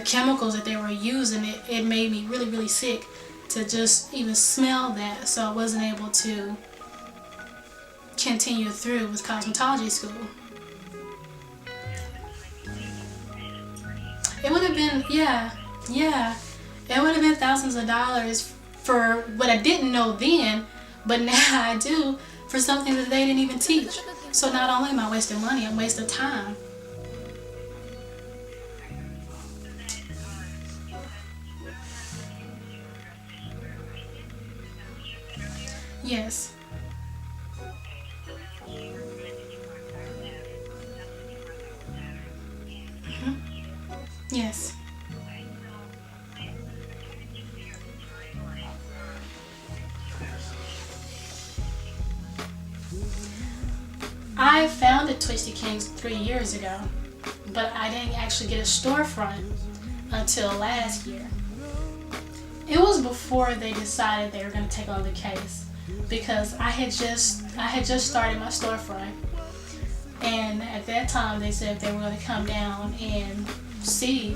chemicals that they were using, it made me really, really sick to just even smell that. So I wasn't able to continue through with cosmetology school. It would have been, yeah, it would have been thousands of dollars for what I didn't know then, but now I do, for something that they didn't even teach. So not only am I wasting money, I'm wasting time. Yes. Yes. I founded Twisty Kings 3 years ago, but I didn't actually get a storefront until last year. It was before they decided they were going to take on the case, because I had just started my storefront, and at that time they said they were going to come down and see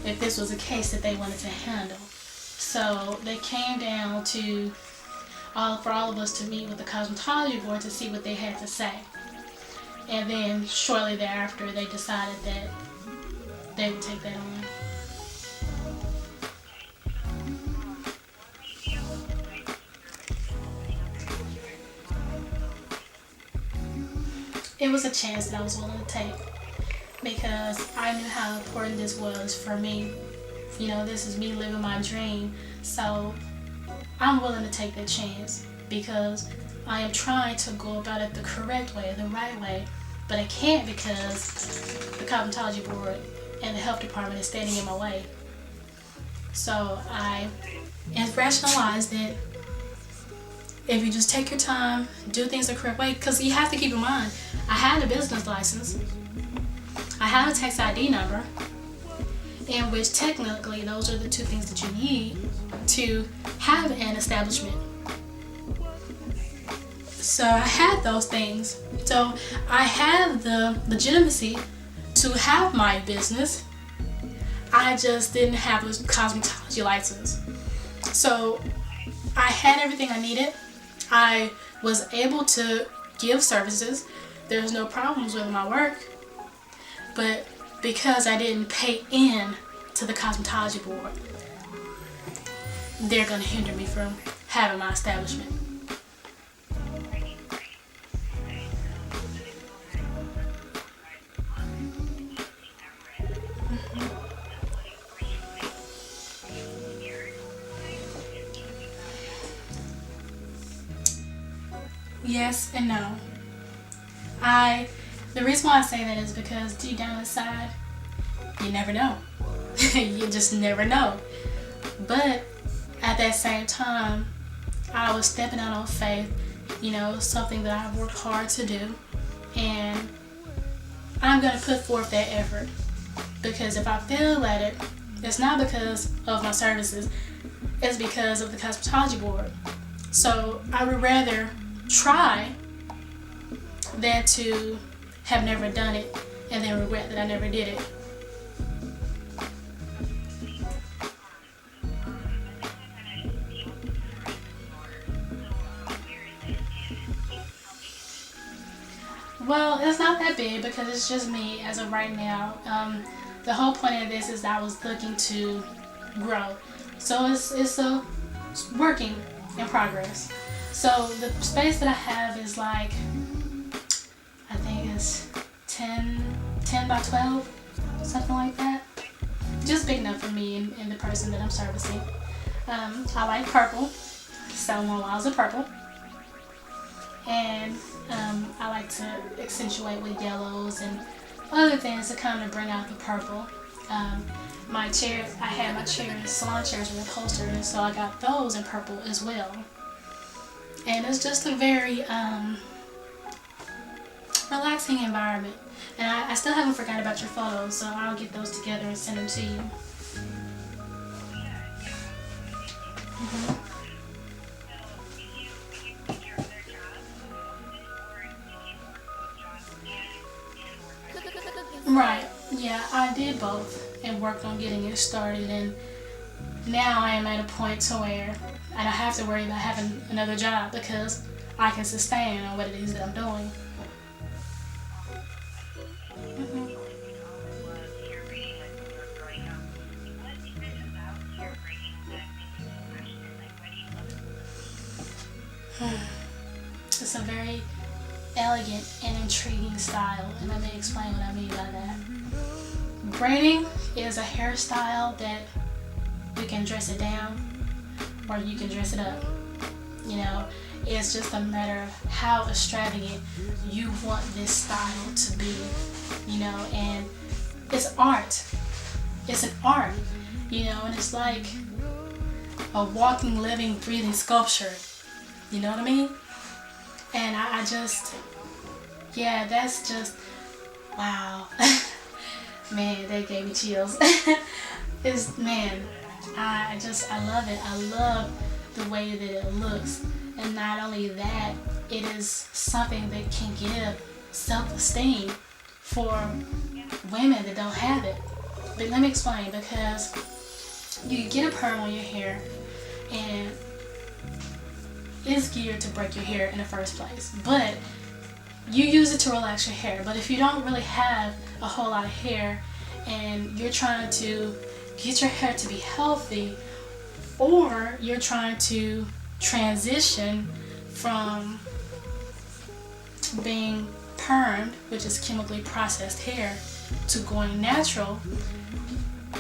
if this was a case that they wanted to handle. So they came down to for all of us to meet with the cosmetology board to see what they had to say. And then shortly thereafter they decided that they would take that on. It was a chance that I was willing to take, because I knew how important this was for me. You know, this is me living my dream, so I'm willing to take that chance because I am trying to go about it the correct way, the right way, but I can't because the cosmetology board and the health department is standing in my way. So I rationalized that if you just take your time, do things the correct way, because you have to keep in mind, I had a business license, I have a tax ID number, in which technically those are the two things that you need to have an establishment. So I had those things. So I had the legitimacy to have my business. I just didn't have a cosmetology license. So I had everything I needed. I was able to give services. There's no problems with my work. But because I didn't pay in to the cosmetology board, they're going to hinder me from having my establishment. Yes and no. The reason why I say that is because deep down inside, you never know. You just never know. But at that same time, I was stepping out on faith, you know, something that I've worked hard to do, and I'm going to put forth that effort, because if I fail at it, it's not because of my services, it's because of the cosmetology board. So I would rather try than to have never done it and then regret that I never did it. Well, it's not that big because it's just me as of right now. The whole point of this is that I was looking to grow. So it's working in progress. So the space that I have is like, I think it's 10 by 12, something like that. Just big enough for me and the person that I'm servicing. I like purple, selling on walls of purple. And I like to accentuate with yellows and other things to kind of bring out the purple. My chairs, I had my chairs, salon chairs with upholstered, so I got those in purple as well. And it's just a very relaxing environment. And I still haven't forgotten about your photos, so I'll get those together and send them to you. Right, yeah, I did both. and worked on getting it started, and now I am at a point to where I don't have to worry about having another job because I can sustain on what it is that I'm doing. It's a very elegant and intriguing style, and let me explain what I mean by that. Braiding is a hairstyle that you can dress it down or you can dress it up. You know, it's just a matter of how extravagant you want this style to be, you know, and it's art. It's an art, you know, and it's like a walking, living, breathing sculpture. You know what I mean? And I just, yeah, that's just, wow. Man, that gave me chills. Man, I love it. I love the way that it looks. And not only that, it is something that can give self-esteem for women that don't have it. But let me explain, because you get a perm on your hair and it's geared to break your hair in the first place. But you use it to relax your hair. But if you don't really have a whole lot of hair and you're trying to get your hair to be healthy, or you're trying to transition from being permed, which is chemically processed hair, to going natural,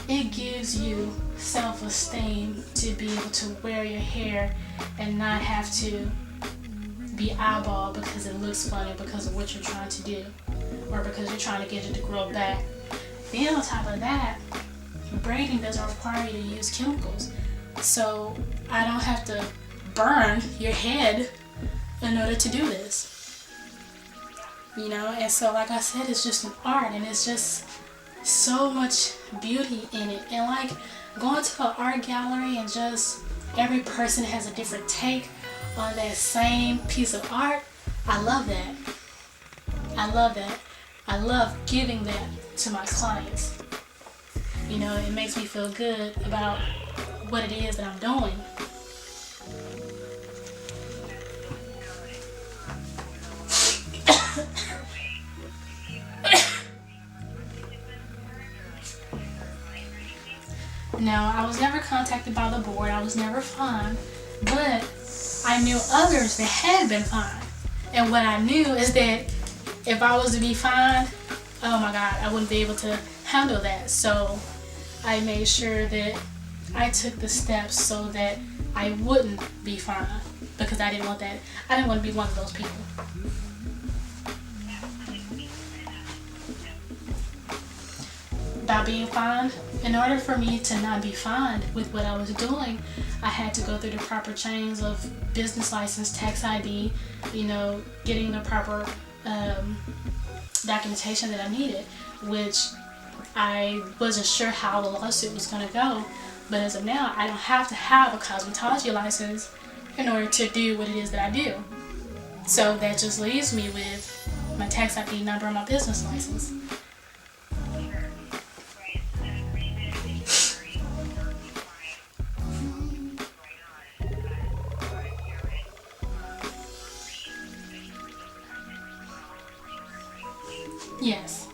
it gives you self-esteem to be able to wear your hair and not have to be eyeballed because it looks funny because of what you're trying to do, or because you're trying to get it to grow back. Then on top of that, braiding doesn't require you to use chemicals, so I don't have to burn your head in order to do this, you know. And so, like I said, it's just an art, and it's just so much beauty in it. And like going to an art gallery and just every person has a different take on that same piece of art, I love that. I love that. I love giving that to my clients. You know, it makes me feel good about what it is that I'm doing. Now, I was never contacted by the board. I was never fined, but I knew others that had been fined. And what I knew is that if I was to be fined, oh my God, I wouldn't be able to handle that. So I made sure that I took the steps so that I wouldn't be fined, because I didn't want that. I didn't want to be one of those people. About being fined, in order for me to not be fined with what I was doing, I had to go through the proper chains of business license, tax ID, you know, getting the proper documentation that I needed, which I wasn't sure how the lawsuit was going to go. But as of now, I don't have to have a cosmetology license in order to do what it is that I do. So that just leaves me with my tax ID number and my business license. Yes.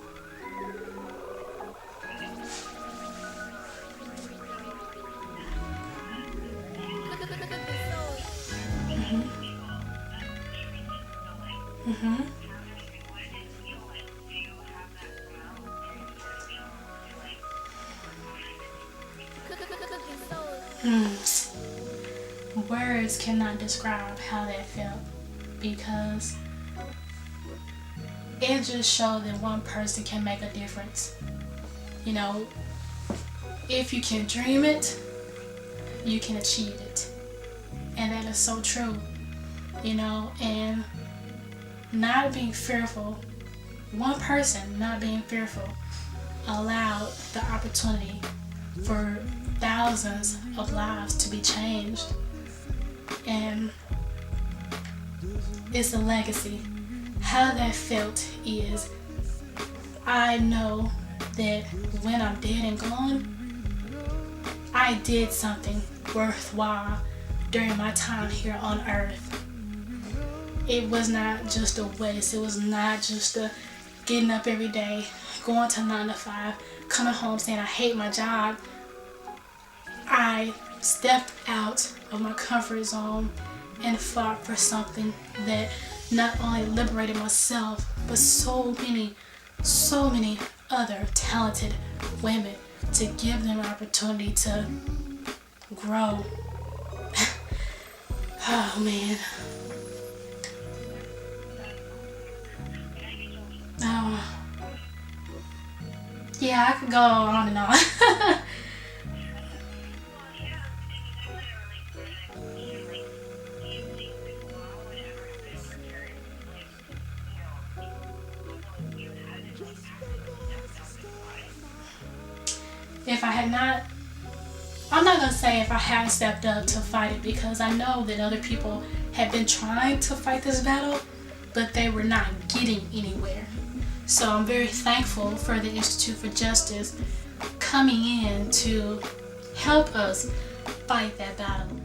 Words cannot describe how that felt, because it just showed that one person can make a difference. You know, if you can dream it, you can achieve it. And that is so true, you know. And not being fearful, one person not being fearful allowed the opportunity for thousands of lives to be changed. And it's a legacy. How that felt is, I know that when I'm dead and gone, I did something worthwhile during my time here on earth. It was not just a waste. It was not just a getting up every day, going to 9 to 5, coming home saying I hate my job. I stepped out of my comfort zone and fought for something that not only liberated myself, but so many other talented women, to give them an opportunity to grow. Oh man. Oh. Yeah, I could go on and on. If I had not, I'm not going to say if I hadn't stepped up to fight it, because I know that other people have been trying to fight this battle, but they were not getting anywhere. So I'm very thankful for the Institute for Justice coming in to help us fight that battle.